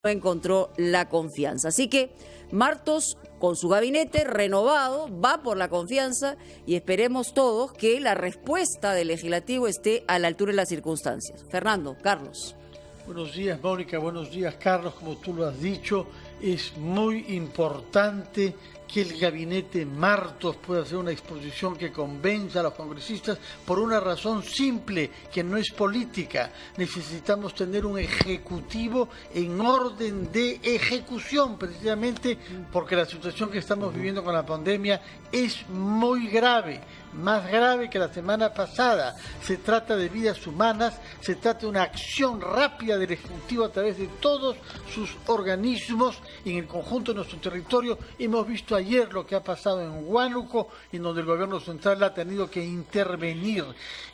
no encontró la confianza. Así que Martos, con su gabinete renovado, va por la confianza y esperemos todos que la respuesta del legislativo esté a la altura de las circunstancias. Fernando, Carlos. Buenos días, Mónica. Buenos días, Carlos. Como tú lo has dicho, es muy importante que el gabinete Martos pueda hacer una exposición que convenza a los congresistas por una razón simple, que no es política. Necesitamos tener un ejecutivo en orden de ejecución, precisamente porque la situación que estamos viviendo con la pandemia es muy grave, más grave que la semana pasada. Se trata de vidas humanas, se trata de una acción rápida del Ejecutivo a través de todos sus organismos en el conjunto de nuestro territorio. Hemos visto ayer lo que ha pasado en Huánuco, en donde el gobierno central ha tenido que intervenir.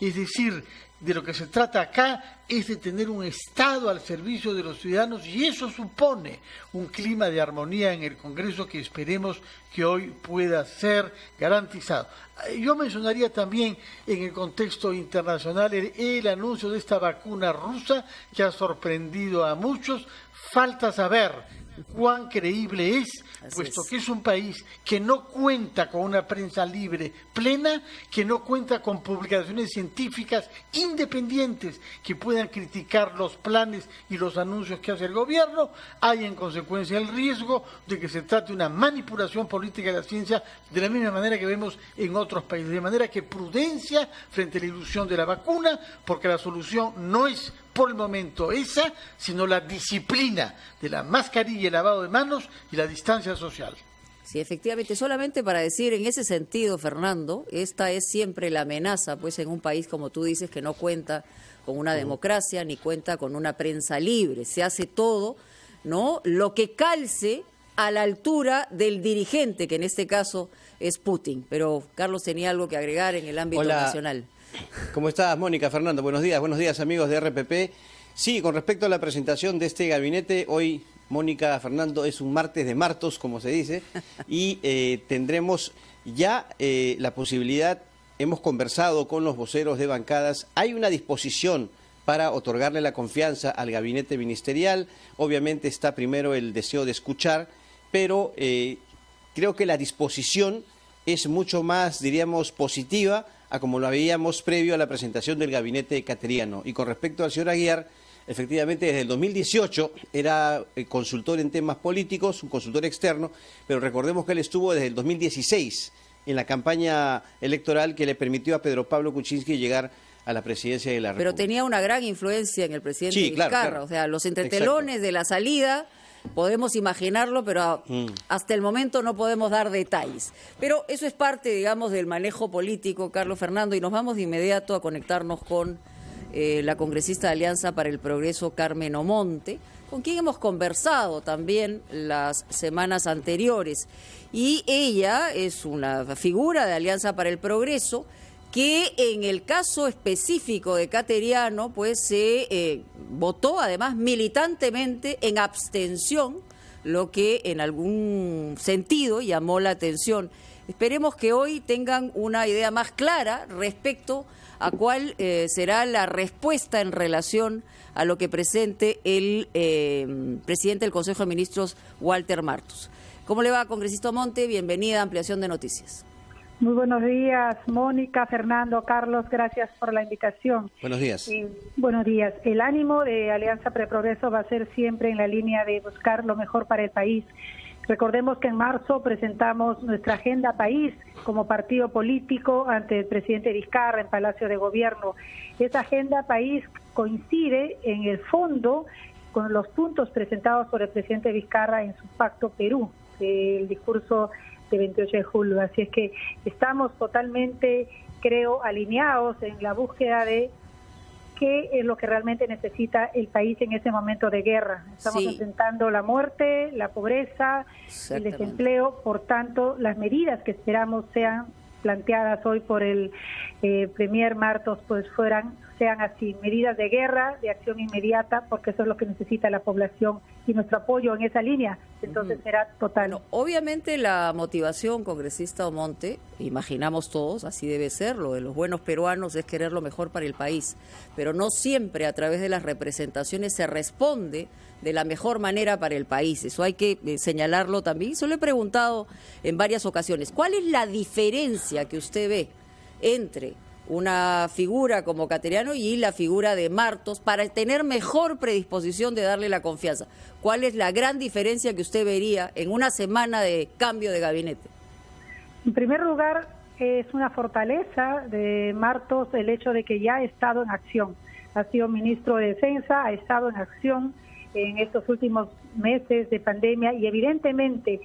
Es decir, de lo que se trata acá es de tener un Estado al servicio de los ciudadanos, y eso supone un clima de armonía en el Congreso que esperemos que hoy pueda ser garantizado. Yo mencionaría también en el contexto internacional el anuncio de esta vacuna rusa que ha sorprendido a muchos. Falta saber cuán creíble es, puesto que es un país que no cuenta con una prensa libre plena, que no cuenta con publicaciones científicas independientes que puedan criticar los planes y los anuncios que hace el gobierno. Hay en consecuencia el riesgo de que se trate de una manipulación política de la ciencia, de la misma manera que vemos en otros países. De manera que prudencia frente a la ilusión de la vacuna, porque la solución no es por el momento esa, sino la disciplina de la mascarilla y el lavado de manos y la distancia social. Sí, efectivamente, solamente para decir en ese sentido, Fernando, esta es siempre la amenaza, pues en un país, como tú dices, que no cuenta con una democracia ni cuenta con una prensa libre. Se hace todo, ¿no?, lo que calce a la altura del dirigente, que en este caso es Putin. Pero Carlos tenía algo que agregar en el ámbito nacional. ¿Cómo estás, Mónica, Fernando? Buenos días amigos de RPP. Sí, con respecto a la presentación de este gabinete, hoy, Mónica, Fernando, es un martes de Martos, como se dice, y tendremos ya la posibilidad, hemos conversado con los voceros de bancadas, hay una disposición para otorgarle la confianza al gabinete ministerial. Obviamente está primero el deseo de escuchar, pero creo que la disposición es mucho más, diríamos, positiva a como lo veíamos previo a la presentación del gabinete cateriano. Y con respecto al señor Aguiar, efectivamente desde el 2018 era consultor en temas políticos, un consultor externo, pero recordemos que él estuvo desde el 2016 en la campaña electoral que le permitió a Pedro Pablo Kuczynski llegar a la presidencia de la República. Pero tenía una gran influencia en el presidente Vizcarra, claro. O sea, los entretelones de la salida, podemos imaginarlo, pero hasta el momento no podemos dar detalles. Pero eso es parte, digamos, del manejo político, Carlos, Fernando, y nos vamos de inmediato a conectarnos con la congresista de Alianza para el Progreso, Carmen Omonte, con quien hemos conversado también las semanas anteriores. Y ella es una figura de Alianza para el Progreso que en el caso específico de Cateriano, pues se votó además militantemente en abstención, lo que en algún sentido llamó la atención. Esperemos que hoy tengan una idea más clara respecto a cuál será la respuesta en relación a lo que presente el presidente del Consejo de Ministros, Walter Martos. ¿Cómo le va, congresista Monte? Bienvenida a Ampliación de Noticias. Muy buenos días, Mónica, Fernando, Carlos, gracias por la invitación. Buenos días. Buenos días. El ánimo de Alianza para el Progreso va a ser siempre en la línea de buscar lo mejor para el país. Recordemos que en marzo presentamos nuestra agenda país como partido político ante el presidente Vizcarra en Palacio de Gobierno. Esa agenda país coincide en el fondo con los puntos presentados por el presidente Vizcarra en su Pacto Perú, el discurso de 28 de julio. Así es que estamos totalmente, creo, alineados en la búsqueda de qué es lo que realmente necesita el país en ese momento de guerra. Estamos enfrentando la muerte, la pobreza, el desempleo. Por tanto, las medidas que esperamos sean planteadas hoy por el Premier Martos pues fueran sean así, medidas de guerra, de acción inmediata, porque eso es lo que necesita la población y nuestro apoyo en esa línea, entonces será total. Bueno, obviamente la motivación, congresista Omonte, imaginamos todos, así debe ser, lo de los buenos peruanos es querer lo mejor para el país, pero no siempre a través de las representaciones se responde de la mejor manera para el país, eso hay que señalarlo también. Se lo he preguntado en varias ocasiones, ¿cuál es la diferencia que usted ve entre una figura como Cateriano y la figura de Martos para tener mejor predisposición de darle la confianza? ¿Cuál es la gran diferencia que usted vería en una semana de cambio de gabinete? En primer lugar, es una fortaleza de Martos el hecho de que ya ha estado en acción. Ha sido ministro de Defensa, ha estado en acción en estos últimos meses de pandemia y evidentemente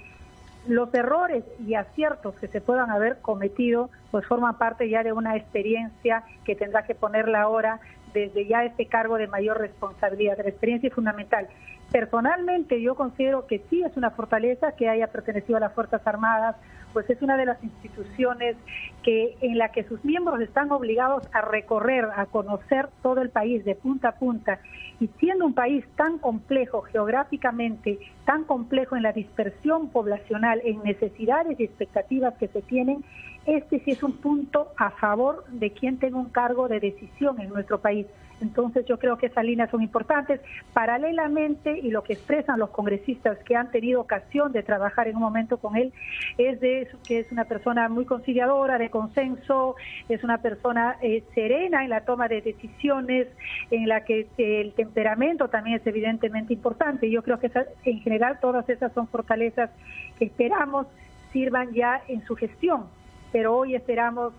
los errores y aciertos que se puedan haber cometido pues forman parte ya de una experiencia que tendrá que ponerla ahora desde ya este cargo de mayor responsabilidad. La experiencia es fundamental. Personalmente yo considero que sí es una fortaleza que haya pertenecido a las Fuerzas Armadas, pues es una de las instituciones en la que sus miembros están obligados a recorrer, a conocer todo el país de punta a punta, y siendo un país tan complejo geográficamente, tan complejo en la dispersión poblacional, en necesidades y expectativas que se tienen, este sí es un punto a favor de quien tenga un cargo de decisión en nuestro país. Entonces yo creo que esas líneas son importantes. Paralelamente, y lo que expresan los congresistas que han tenido ocasión de trabajar en un momento con él, es de eso, que es una persona muy conciliadora, de consenso, es una persona serena en la toma de decisiones, en la que el temperamento también es evidentemente importante. Yo creo que en general todas esas son fortalezas que esperamos sirvan ya en su gestión, pero hoy esperamos,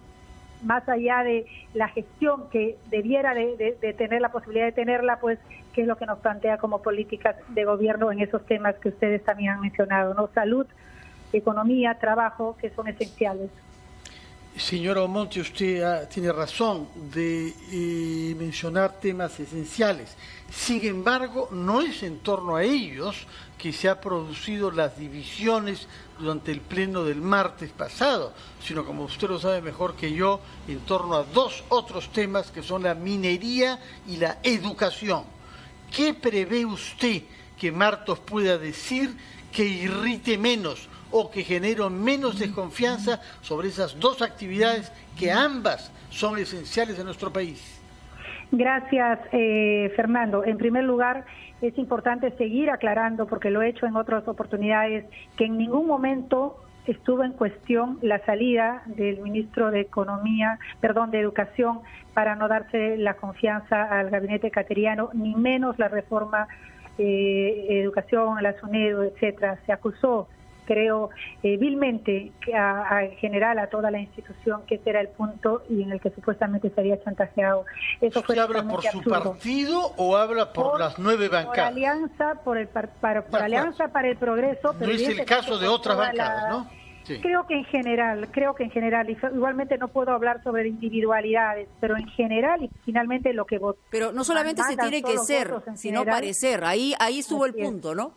más allá de la gestión que debiera de tener la posibilidad de tenerla, pues qué es lo que nos plantea como políticas de gobierno en esos temas que ustedes también han mencionado, ¿no? Salud, economía, trabajo, que son esenciales. Señora Omonte, usted tiene razón de mencionar temas esenciales. Sin embargo, no es en torno a ellos que se han producido las divisiones durante el pleno del martes pasado, sino, como usted lo sabe mejor que yo, en torno a dos otros temas que son la minería y la educación. ¿Qué prevé usted que Martos pueda decir que irrite menos o que genere menos desconfianza sobre esas dos actividades que ambas son esenciales en nuestro país? Gracias, Fernando. En primer lugar, es importante seguir aclarando, porque lo he hecho en otras oportunidades, que en ningún momento estuvo en cuestión la salida del ministro de Educación, para no darse la confianza al gabinete cateriano, ni menos la reforma educación, la SUNEDU, etcétera. Se acusó, creo, vilmente en general a toda la institución que ese era el punto y en el que supuestamente se había chantajeado. Eso fue habla por su partido o habla por las 9 bancadas? Por Alianza, por Alianza para el Progreso. Pero no es el caso de otras bancadas, ¿no? Sí. Creo que en general, igualmente no puedo hablar sobre individualidades, pero en general y finalmente lo que votó. Pero no solamente se tiene que ser, sino parecer, ahí estuvo el punto, ¿no?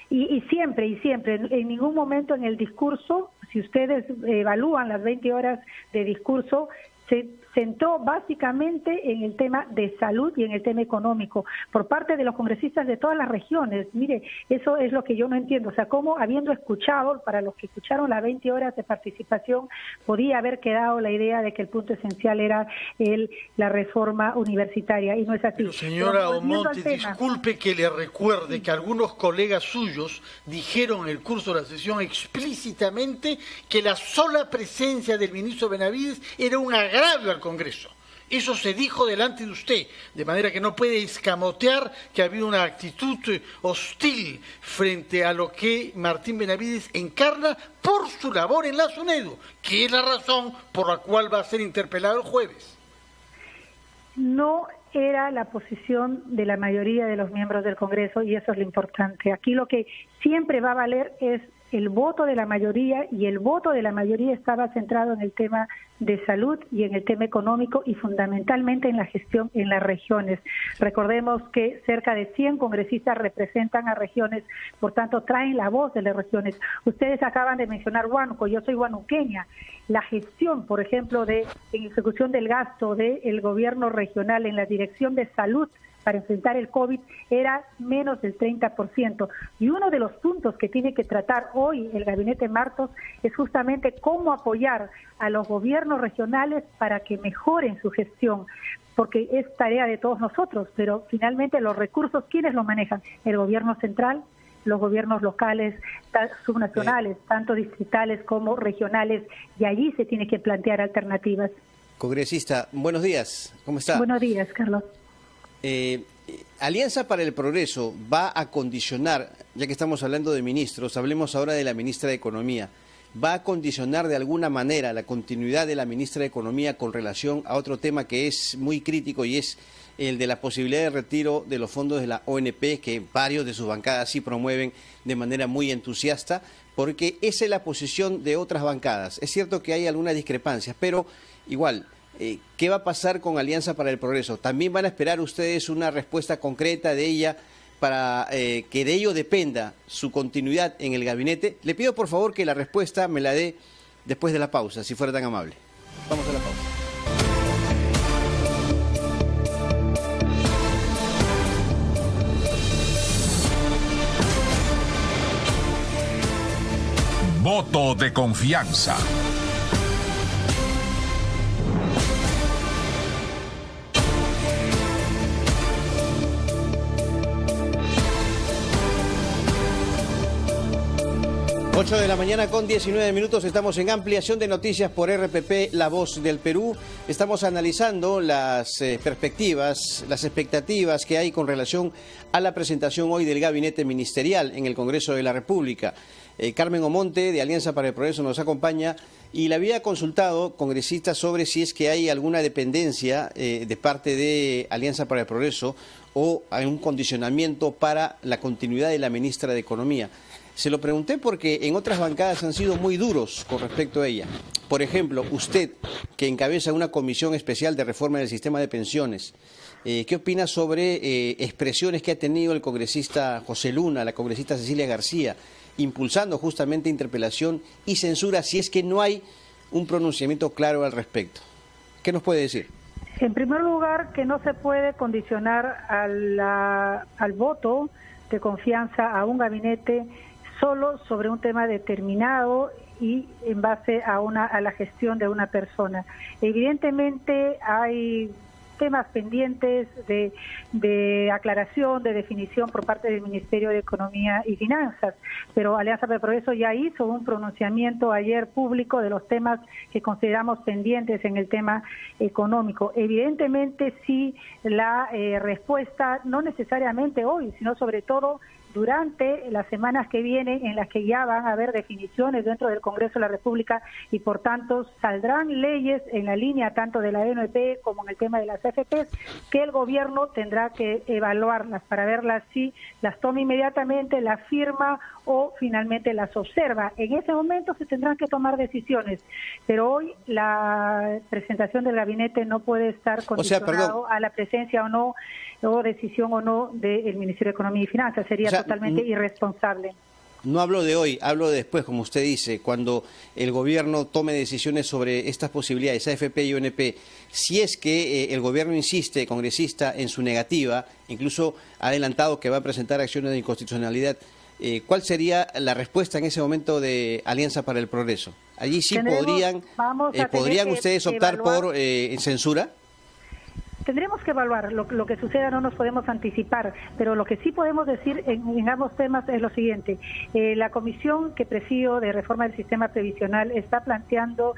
Y siempre, en ningún momento en el discurso, si ustedes evalúan las 20 horas de discurso, se centró básicamente en el tema de salud y en el tema económico por parte de los congresistas de todas las regiones. Mire, eso es lo que yo no entiendo, o sea, cómo habiendo escuchado, para los que escucharon las 20 horas de participación, podía haber quedado la idea de que el punto esencial era la reforma universitaria, y no es así. Pero señora Omonte, disculpe que le recuerde que algunos colegas suyos dijeron en el curso de la sesión explícitamente que la sola presencia del ministro Benavides era un agravio al Congreso. Eso se dijo delante de usted, de manera que no puede escamotear que ha habido una actitud hostil frente a lo que Martín Benavides encarna por su labor en la SUNEDU, que es la razón por la cual va a ser interpelado el jueves. No era la posición de la mayoría de los miembros del Congreso, y eso es lo importante. Aquí lo que siempre va a valer es el voto de la mayoría, y el voto de la mayoría estaba centrado en el tema de salud y en el tema económico y fundamentalmente en la gestión en las regiones. Recordemos que cerca de 100 congresistas representan a regiones, por tanto traen la voz de las regiones. Ustedes acaban de mencionar Huánuco, yo soy huanuqueña. La gestión, por ejemplo, en ejecución del gasto del gobierno regional en la dirección de salud para enfrentar el COVID era menos del 30%. Y uno de los puntos que tiene que tratar hoy el Gabinete Martos es justamente cómo apoyar a los gobiernos regionales para que mejoren su gestión, porque es tarea de todos nosotros, pero finalmente los recursos, ¿quiénes los manejan? El gobierno central, los gobiernos locales, subnacionales, tanto distritales como regionales, y allí se tiene que plantear alternativas. Congresista, buenos días, ¿cómo está? Buenos días, Carlos. Alianza para el Progreso va a condicionar, ya que estamos hablando de ministros, hablemos ahora de la ministra de Economía, va a condicionar de alguna manera la continuidad de la ministra de Economía con relación a otro tema que es muy crítico y es el de la posibilidad de retiro de los fondos de la ONP, que varios de sus bancadas sí promueven de manera muy entusiasta, porque esa es la posición de otras bancadas. Es cierto que hay algunas discrepancias, pero igual, ¿qué va a pasar con Alianza para el Progreso? ¿También van a esperar ustedes una respuesta concreta de ella para que de ello dependa su continuidad en el gabinete? Le pido por favor que la respuesta me la dé después de la pausa, si fuera tan amable. Vamos a la pausa. Voto de confianza. Ocho de la mañana con 19 minutos, estamos en ampliación de noticias por RPP, La Voz del Perú. Estamos analizando las perspectivas, las expectativas que hay con relación a la presentación hoy del gabinete ministerial en el Congreso de la República. Carmen Omonte, de Alianza para el Progreso, nos acompaña y le había consultado, congresista, sobre si es que hay alguna dependencia de parte de Alianza para el Progreso o hay un condicionamiento para la continuidad de la ministra de Economía. Se lo pregunté porque en otras bancadas han sido muy duros con respecto a ella. Por ejemplo, usted, que encabeza una comisión especial de reforma del sistema de pensiones, ¿qué opina sobre expresiones que ha tenido el congresista José Luna, la congresista Cecilia García, impulsando justamente interpelación y censura si es que no hay un pronunciamiento claro al respecto? ¿Qué nos puede decir? En primer lugar, que no se puede condicionar al voto de confianza a un gabinete solo sobre un tema determinado y en base a la gestión de una persona. Evidentemente hay temas pendientes de aclaración, de definición por parte del Ministerio de Economía y Finanzas, pero Alianza para el Progreso ya hizo un pronunciamiento ayer público de los temas que consideramos pendientes en el tema económico. Evidentemente sí, la respuesta no necesariamente hoy, sino sobre todo durante las semanas que vienen, en las que ya van a haber definiciones dentro del Congreso de la República y por tanto saldrán leyes en la línea tanto de la ONP como en el tema de las AFPs que el gobierno tendrá que evaluarlas para verlas si las toma inmediatamente, las firma o finalmente las observa. En ese momento se tendrán que tomar decisiones, pero hoy la presentación del gabinete no puede estar condicionado a la presencia o no, o decisión o no del Ministerio de Economía y Finanzas. Sería totalmente irresponsable. No hablo de hoy, hablo de después, como usted dice, cuando el gobierno tome decisiones sobre estas posibilidades, AFP y ONP. Si es que el gobierno insiste, congresista, en su negativa, incluso ha adelantado que va a presentar acciones de inconstitucionalidad, ¿cuál sería la respuesta en ese momento de Alianza para el Progreso? Allí sí podrían ustedes optar por censura. Tendremos que evaluar lo que suceda, no nos podemos anticipar, pero lo que sí podemos decir en ambos temas es lo siguiente. La comisión que presido de reforma del sistema previsional está planteando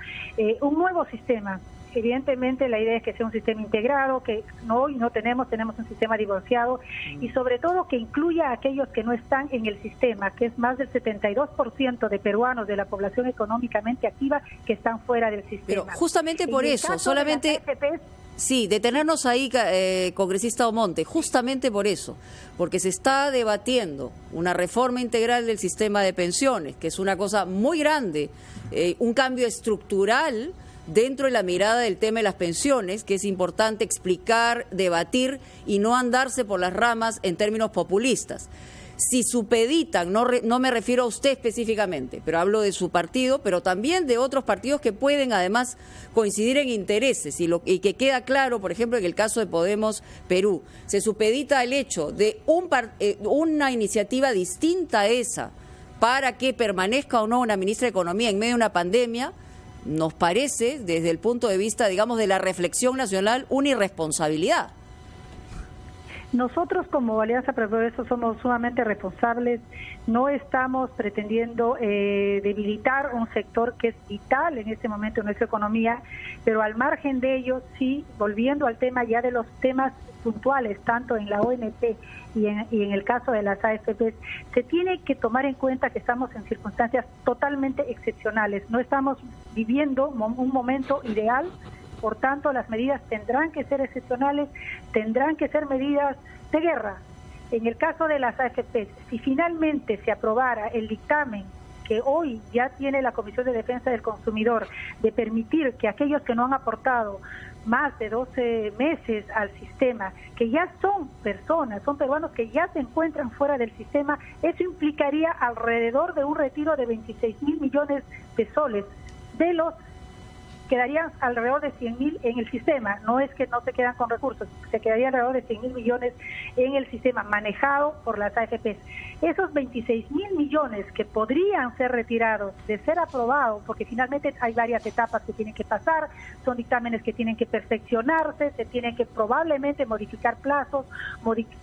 un nuevo sistema. Evidentemente la idea es que sea un sistema integrado, que hoy no tenemos un sistema divorciado y sobre todo que incluya a aquellos que no están en el sistema, que es más del 72% de peruanos de la población económicamente activa que están fuera del sistema. Pero justamente por eso, solamente... Sí, detenernos ahí, congresista Omonte, justamente por eso, porque se está debatiendo una reforma integral del sistema de pensiones, que es una cosa muy grande, un cambio estructural dentro de la mirada del tema de las pensiones, que es importante explicar, debatir y no andarse por las ramas en términos populistas. Si supeditan, no me refiero a usted específicamente, pero hablo de su partido, pero también de otros partidos que pueden además coincidir en intereses y que queda claro, por ejemplo, en el caso de Podemos Perú, se supedita el hecho de una iniciativa distinta a esa para que permanezca o no una ministra de Economía en medio de una pandemia, nos parece, desde el punto de vista, digamos, de la reflexión nacional, una irresponsabilidad. Nosotros como Alianza para el Progreso somos sumamente responsables, no estamos pretendiendo debilitar un sector que es vital en este momento en nuestra economía, pero al margen de ello, sí, volviendo al tema ya de los temas puntuales, tanto en la ONP y en el caso de las AFPs, se tiene que tomar en cuenta que estamos en circunstancias totalmente excepcionales, no estamos viviendo un momento ideal. Por tanto, las medidas tendrán que ser excepcionales, tendrán que ser medidas de guerra. En el caso de las AFPs, si finalmente se aprobara el dictamen que hoy ya tiene la Comisión de Defensa del Consumidor, de permitir que aquellos que no han aportado más de 12 meses al sistema, que ya son personas, son peruanos que ya se encuentran fuera del sistema, eso implicaría alrededor de un retiro de 26.000 millones de soles de los quedarían alrededor de 100.000 en el sistema, no es que no se quedan con recursos, se quedaría alrededor de 100.000 millones en el sistema manejado por las AFPs. Esos 26.000 millones que podrían ser retirados de ser aprobados, porque finalmente hay varias etapas que tienen que pasar, son dictámenes que tienen que perfeccionarse, se tienen que probablemente modificar plazos,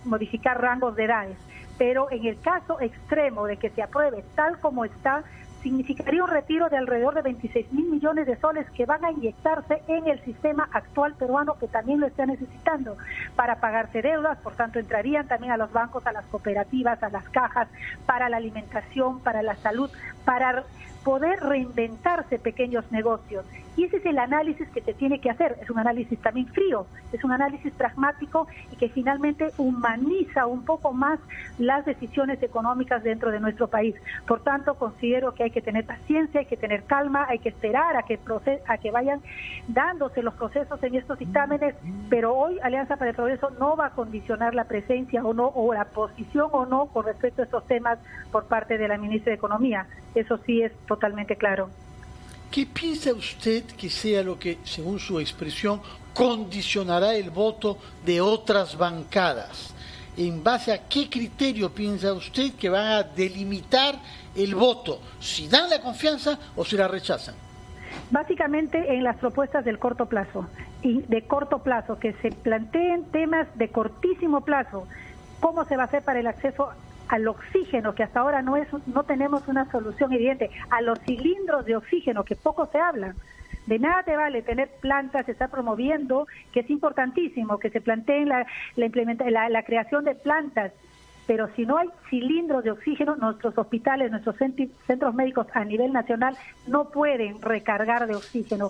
modificar rangos de edades, pero en el caso extremo de que se apruebe tal como está, significaría un retiro de alrededor de 26.000 millones de soles que van a inyectarse en el sistema actual peruano, que también lo está necesitando para pagarse deudas, por tanto entrarían también a los bancos, a las cooperativas, a las cajas, para la alimentación, para la salud, para poder reinventarse pequeños negocios. Y ese es el análisis que se tiene que hacer, es un análisis también frío, es un análisis pragmático y que finalmente humaniza un poco más las decisiones económicas dentro de nuestro país. Por tanto, considero que hay que tener paciencia, hay que tener calma, hay que esperar a que vayan dándose los procesos en estos dictámenes, pero hoy Alianza para el Progreso no va a condicionar la presencia o no, o la posición o no con respecto a estos temas por parte de la ministra de Economía. Eso sí es totalmente claro. ¿Qué piensa usted que sea lo que, según su expresión, condicionará el voto de otras bancadas? ¿En base a qué criterio piensa usted que van a delimitar el voto? ¿Si dan la confianza o si la rechazan? Básicamente en las propuestas del corto plazo, y de corto plazo, que se planteen temas de cortísimo plazo. ¿Cómo se va a hacer para el acceso al oxígeno, que hasta ahora no tenemos una solución evidente, a los cilindros de oxígeno, que poco se habla? De nada te vale tener plantas, se está promoviendo, que es importantísimo, que se planteen la creación de plantas, pero si no hay cilindros de oxígeno, nuestros hospitales, nuestros centros médicos a nivel nacional no pueden recargar de oxígeno.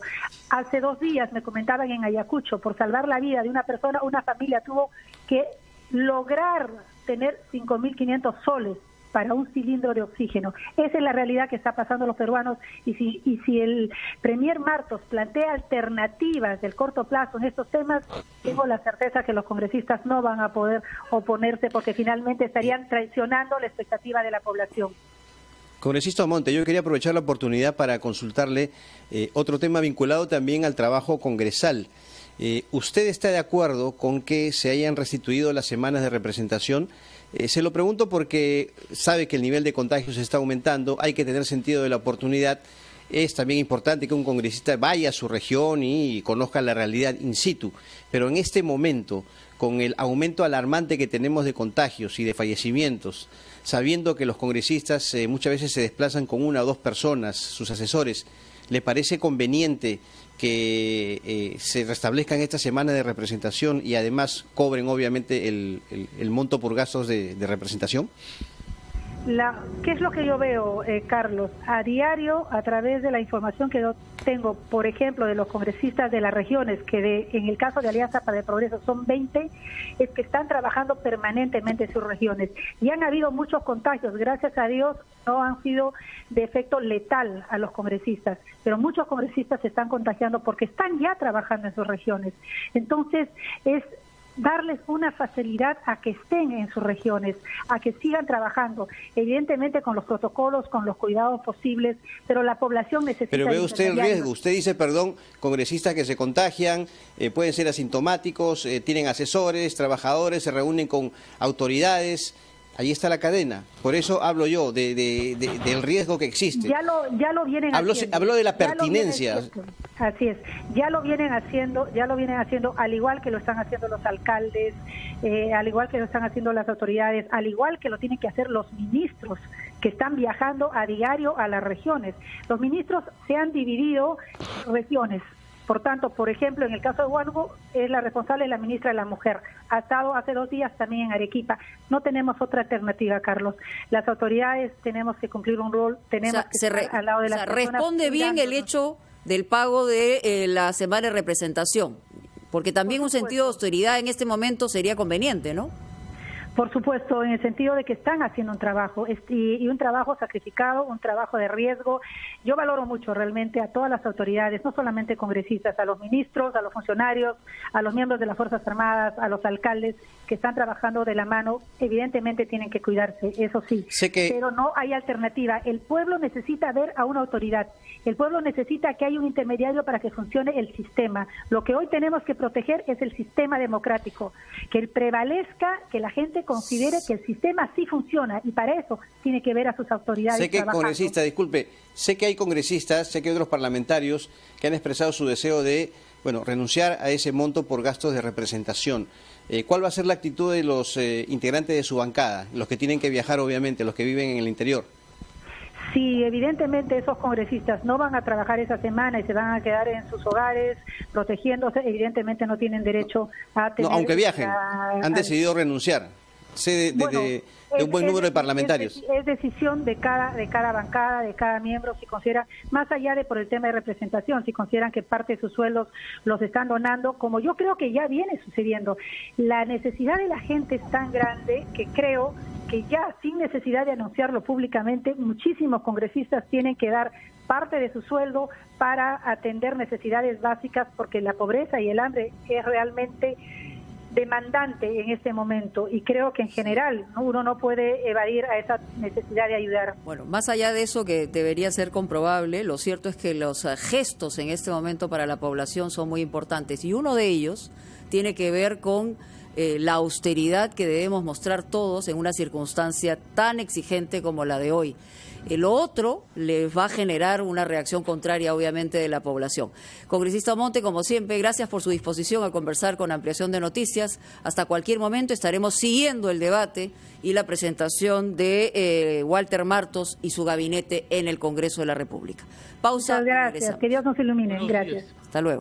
Hace 2 días me comentaban en Ayacucho, por salvar la vida de una persona, una familia tuvo que lograr tener 5.500 soles para un cilindro de oxígeno. Esa es la realidad que está pasando los peruanos, y si el Premier Martos plantea alternativas del corto plazo en estos temas, tengo la certeza que los congresistas no van a poder oponerse, porque finalmente estarían traicionando la expectativa de la población. Congresista Omonte, yo quería aprovechar la oportunidad para consultarle otro tema vinculado también al trabajo congresal. ¿Usted está de acuerdo con que se hayan restituido las semanas de representación? Se lo pregunto porque sabe que el nivel de contagios está aumentando, hay que tener sentido de la oportunidad. Es también importante que un congresista vaya a su región y conozca la realidad in situ, pero en este momento, con el aumento alarmante que tenemos de contagios y de fallecimientos, sabiendo que los congresistas muchas veces se desplazan con 1 o 2 personas, sus asesores, ¿le parece conveniente que se restablezcan estas semanas de representación y además cobren obviamente el monto por gastos de representación? ¿Qué es lo que yo veo, Carlos? A diario, a través de la información que yo tengo, por ejemplo, de los congresistas de las regiones, que en el caso de Alianza para el Progreso son 20, es que están trabajando permanentemente en sus regiones. Y han habido muchos contagios, gracias a Dios, no han sido de efecto letal a los congresistas, pero muchos congresistas se están contagiando porque están ya trabajando en sus regiones. Entonces, es darles una facilidad a que estén en sus regiones, a que sigan trabajando, evidentemente con los protocolos, con los cuidados posibles, pero la población necesita... Pero ve usted el riesgo, usted dice, perdón, congresistas que se contagian, pueden ser asintomáticos, tienen asesores, trabajadores, se reúnen con autoridades... Ahí está la cadena. Por eso hablo yo del riesgo que existe. Ya lo vienen haciendo. Habló de la pertinencia. Así es. Ya lo vienen haciendo, al igual que lo están haciendo los alcaldes, al igual que lo están haciendo las autoridades, al igual que lo tienen que hacer los ministros que están viajando a diario a las regiones. Los ministros se han dividido en regiones. Por tanto, por ejemplo, en el caso de Huánuco, es la responsable la ministra de la Mujer. Ha estado hace 2 días también en Arequipa. No tenemos otra alternativa, Carlos. Las autoridades tenemos que cumplir un rol, tenemos que estar al lado de las personas. Responde bien el hecho del pago de la semana de representación, porque también un sentido de austeridad en este momento sería conveniente, ¿no? Por supuesto, en el sentido de que están haciendo un trabajo y un trabajo sacrificado, un trabajo de riesgo. Yo valoro mucho realmente a todas las autoridades, no solamente congresistas, a los ministros, a los funcionarios, a los miembros de las Fuerzas Armadas, a los alcaldes que están trabajando de la mano. Evidentemente tienen que cuidarse, eso sí, pero no hay alternativa. El pueblo necesita ver a una autoridad. El pueblo necesita que haya un intermediario para que funcione el sistema. Lo que hoy tenemos que proteger es el sistema democrático, que prevalezca, que la gente considere que el sistema sí funciona, y para eso tiene que ver a sus autoridades. Sé que congresistas, disculpe, sé que hay congresistas, sé que hay otros parlamentarios que han expresado su deseo de, renunciar a ese monto por gastos de representación. ¿Cuál va a ser la actitud de los integrantes de su bancada, los que tienen que viajar, obviamente, los que viven en el interior? Sí, evidentemente esos congresistas no van a trabajar esa semana y se van a quedar en sus hogares protegiéndose, evidentemente no tienen derecho a tener... No, aunque viajen, han decidido renunciar. Sé de un buen número de parlamentarios. Es decisión de cada bancada, de cada miembro, si considera, más allá de por el tema de representación, si consideran que parte de sus sueldos los están donando, como yo creo que ya viene sucediendo. La necesidad de la gente es tan grande que creo que ya sin necesidad de anunciarlo públicamente, muchísimos congresistas tienen que dar parte de su sueldo para atender necesidades básicas, porque la pobreza y el hambre es realmente demandante en este momento, y creo que en general uno no puede evadir a esa necesidad de ayudar. Bueno, más allá de eso, que debería ser comprobable, lo cierto es que los gestos en este momento para la población son muy importantes, y uno de ellos tiene que ver con la austeridad que debemos mostrar todos en una circunstancia tan exigente como la de hoy. Lo otro les va a generar una reacción contraria, obviamente, de la población. Congresista Monte, como siempre, gracias por su disposición a conversar con Ampliación de Noticias. Hasta cualquier momento estaremos siguiendo el debate y la presentación de Walter Martos y su gabinete en el Congreso de la República. Pausa. Muchas gracias. Que Dios nos ilumine. Gracias. Hasta luego.